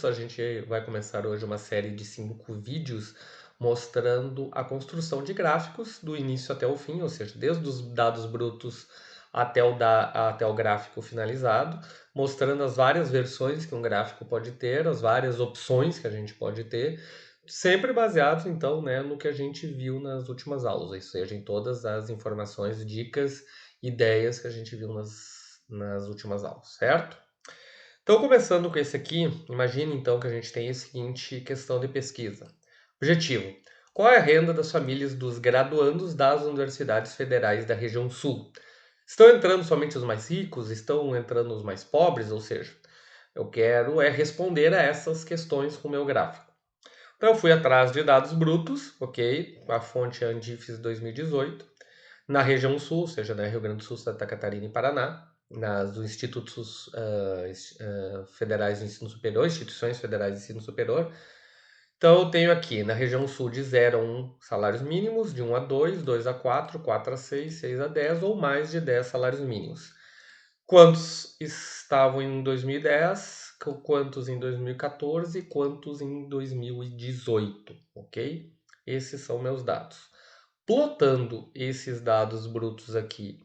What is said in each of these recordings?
a gente vai começar hoje uma série de 5 vídeos mostrando a construção de gráficos do início até o fim, ou seja, desde os dados brutos até o gráfico finalizado, mostrando as várias versões que um gráfico pode ter, as várias opções que a gente pode ter, sempre baseados então, né, no que a gente viu nas últimas aulas, ou seja, em todas as informações, dicas, ideias que a gente viu nas últimas aulas, certo? Então, começando com esse aqui, imagine então que a gente tem a seguinte questão de pesquisa. Objetivo: qual é a renda das famílias dos graduandos das universidades federais da região sul? Estão entrando somente os mais ricos? Estão entrando os mais pobres? Ou seja, eu quero responder a essas questões com o meu gráfico. Então, eu fui atrás de dados brutos, ok? A fonte é Andifes 2018, na região sul, ou seja, na Rio Grande do Sul, Santa Catarina e Paraná, dos institutos federais de ensino superior, instituições federais de ensino superior. Então, eu tenho aqui na região sul de 0 a 1 salários mínimos, de 1 a 2, 2 a 4, 4 a 6, 6 a 10 ou mais de 10 salários mínimos. Quantos estavam em 2010, quantos em 2014, quantos em 2018, ok? Esses são meus dados. Plotando esses dados brutos aqui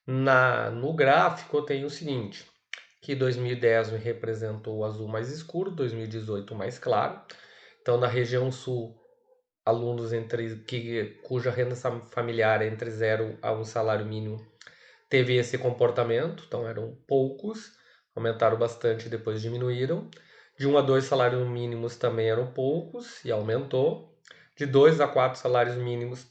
no gráfico, eu tenho o seguinte, que 2010 me representou o azul mais escuro, 2018 mais claro. Então, na região sul, alunos cuja renda familiar é entre 0 a 1 salário mínimo teve esse comportamento, então eram poucos, aumentaram bastante e depois diminuíram. De 1 a 2 salários mínimos também eram poucos e aumentou. De 2 a 4 salários mínimos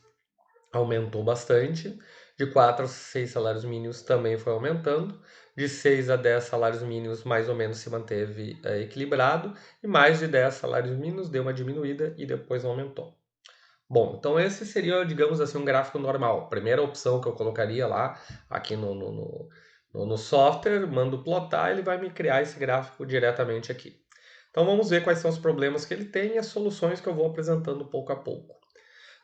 aumentou bastante. De 4 a 6 salários mínimos também foi aumentando. De 6 a 10 salários mínimos mais ou menos se manteve equilibrado. E mais de 10 salários mínimos deu uma diminuída e depois aumentou. Bom, então esse seria, digamos assim, um gráfico normal. Primeira opção que eu colocaria lá, aqui no software, mando plotar, ele vai me criar esse gráfico diretamente aqui. Então vamos ver quais são os problemas que ele tem e as soluções que eu vou apresentando pouco a pouco.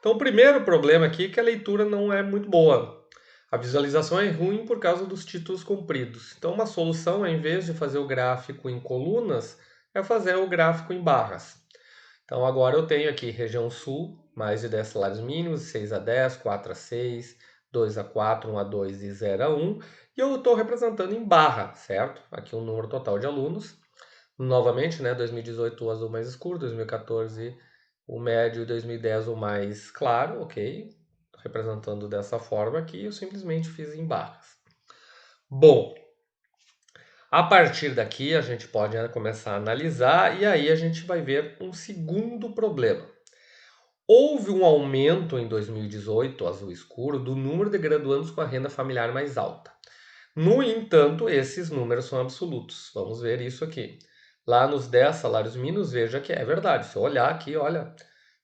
Então o primeiro problema aqui é que a leitura não é muito boa. A visualização é ruim por causa dos títulos compridos. Então uma solução, ao invés de fazer o gráfico em colunas, é fazer o gráfico em barras. Então agora eu tenho aqui região sul, mais de 10 salários mínimos, 6 a 10, 4 a 6, 2 a 4, 1 a 2 e 0 a 1. E eu estou representando em barra, certo? Aqui o número total de alunos. Novamente, né, 2018 o azul mais escuro, 2014 o médio e 2010 o mais claro, ok? Representando dessa forma aqui, eu simplesmente fiz em barras. Bom, a partir daqui a gente pode começar a analisar e aí a gente vai ver um segundo problema. Houve um aumento em 2018, azul escuro, do número de graduandos com a renda familiar mais alta. No entanto, esses números são absolutos. Vamos ver isso aqui. Lá nos 10 salários mínimos, veja que é verdade. Se eu olhar aqui, olha,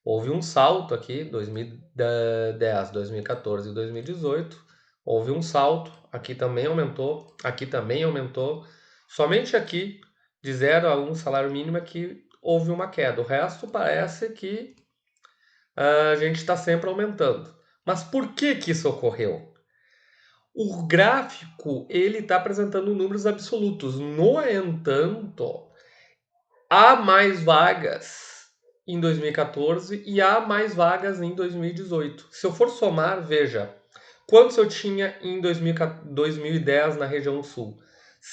houve um salto aqui, 2010, 2014 e 2018. Houve um salto, aqui também aumentou, aqui também aumentou. Somente aqui, de 0 a 1 salário mínimo, é que houve uma queda. O resto parece que a gente está sempre aumentando. Mas por que que isso ocorreu? O gráfico ele está apresentando números absolutos. No entanto, há mais vagas em 2014 e há mais vagas em 2018. Se eu for somar, veja, quantos eu tinha em 2010 na região sul?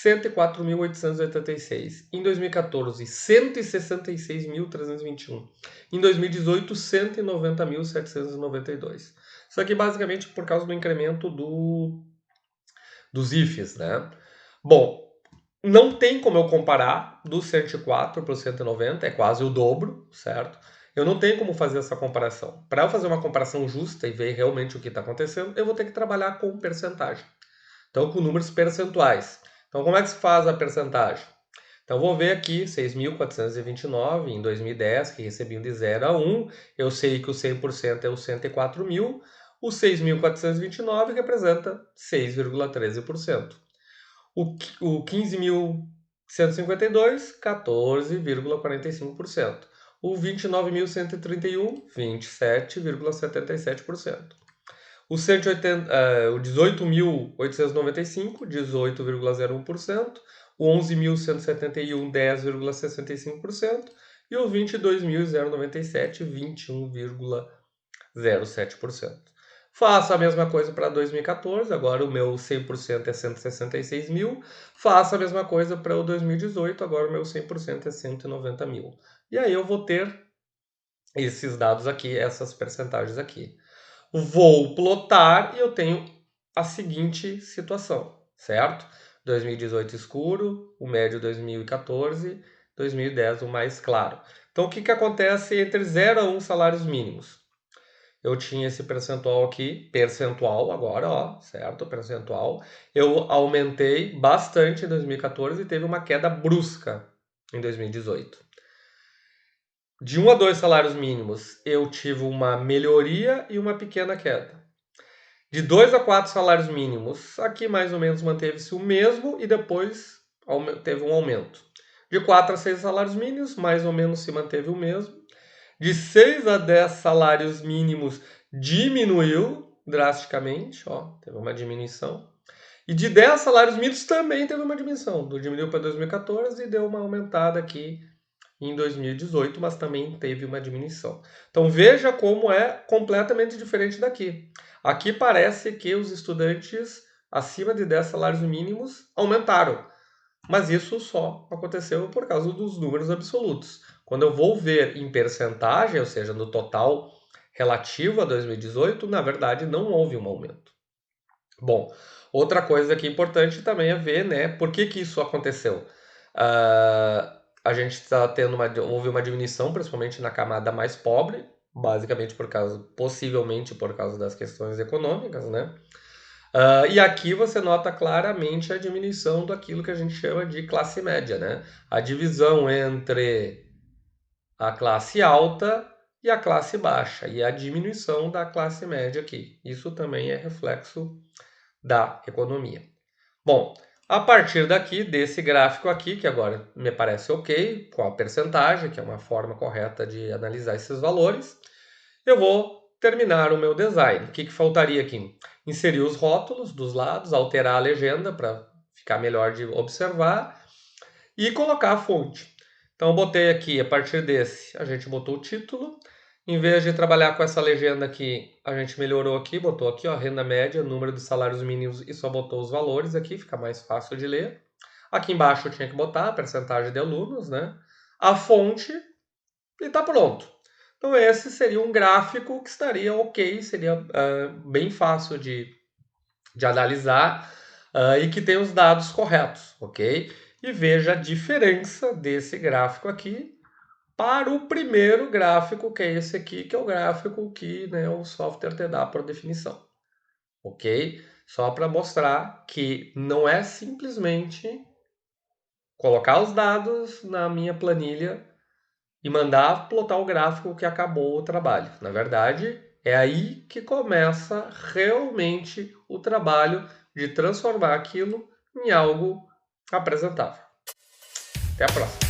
104.886. Em 2014, 166.321. Em 2018, 190.792. Isso aqui basicamente por causa do incremento dos IFES, né? Bom, não tem como eu comparar do 104 para o 190, é quase o dobro, certo? Eu não tenho como fazer essa comparação. Para eu fazer uma comparação justa e ver realmente o que está acontecendo, eu vou ter que trabalhar com percentagem. Então, com números percentuais. Então, como é que se faz a percentagem? Então, vou ver aqui 6.429 em 2010, que recebiam de 0 a 1. Eu sei que o 100% é o 104 mil. O 6.429 representa 6,13%. O 15.152, 14,45%. O 29.131, 27,77%. O 180, o 18.895, 18,01%. o 11.171, 10,65%, e o 22.097, 21,07%. Faço a mesma coisa para 2014, agora o meu 100% é 166 mil. Faço a mesma coisa para o 2018, agora o meu 100% é 190 mil. E aí eu vou ter esses dados aqui, essas percentagens aqui. Vou plotar e eu tenho a seguinte situação, certo? 2018 escuro, o médio 2014, 2010 o mais claro. Então, o que acontece entre 0 a 1 salários mínimos? Eu tinha esse percentual aqui, percentual agora, ó, certo? Percentual. Eu aumentei bastante em 2014 e teve uma queda brusca em 2018. De 1 a 2 salários mínimos, eu tive uma melhoria e uma pequena queda. De 2 a 4 salários mínimos, aqui mais ou menos manteve-se o mesmo e depois teve um aumento. De 4 a 6 salários mínimos, mais ou menos se manteve o mesmo. De 6 a 10 salários mínimos, diminuiu drasticamente, ó, teve uma diminuição. E de 10 salários mínimos também teve uma diminuição. Diminuiu para 2014 e deu uma aumentada aqui em 2018, mas também teve uma diminuição. Então veja como é completamente diferente daqui. Aqui parece que os estudantes acima de 10 salários mínimos aumentaram, mas isso só aconteceu por causa dos números absolutos. Quando eu vou ver em percentagem, ou seja, no total relativo a 2018, na verdade não houve um aumento. Bom, outra coisa que é importante também é ver, né, por que isso aconteceu. A gente está tendo houve uma diminuição, principalmente na camada mais pobre, basicamente possivelmente por causa das questões econômicas, né? E aqui você nota claramente a diminuição daquilo que a gente chama de classe média, né? A divisão entre a classe alta e a classe baixa, e a diminuição da classe média aqui. Isso também é reflexo da economia. Bom, a partir daqui, desse gráfico aqui, que agora me parece ok, com a percentagem, que é uma forma correta de analisar esses valores, eu vou terminar o meu design. O que faltaria aqui? Inserir os rótulos dos lados, alterar a legenda para ficar melhor de observar e colocar a fonte. Então, eu botei aqui, a partir desse, a gente botou o título. Em vez de trabalhar com essa legenda aqui, a gente melhorou aqui, botou aqui, ó, renda média, número de salários mínimos e só botou os valores aqui, fica mais fácil de ler. Aqui embaixo eu tinha que botar a percentagem de alunos, né? A fonte e tá pronto. Então esse seria um gráfico que estaria ok, seria bem fácil de analisar e que tem os dados corretos, ok? E veja a diferença desse gráfico aqui para o primeiro gráfico, que é esse aqui, que é o gráfico que, né, o software te dá por definição, ok? Só para mostrar que não é simplesmente colocar os dados na minha planilha e mandar plotar o gráfico que acabou o trabalho. Na verdade, é aí que começa realmente o trabalho de transformar aquilo em algo apresentável. Até a próxima!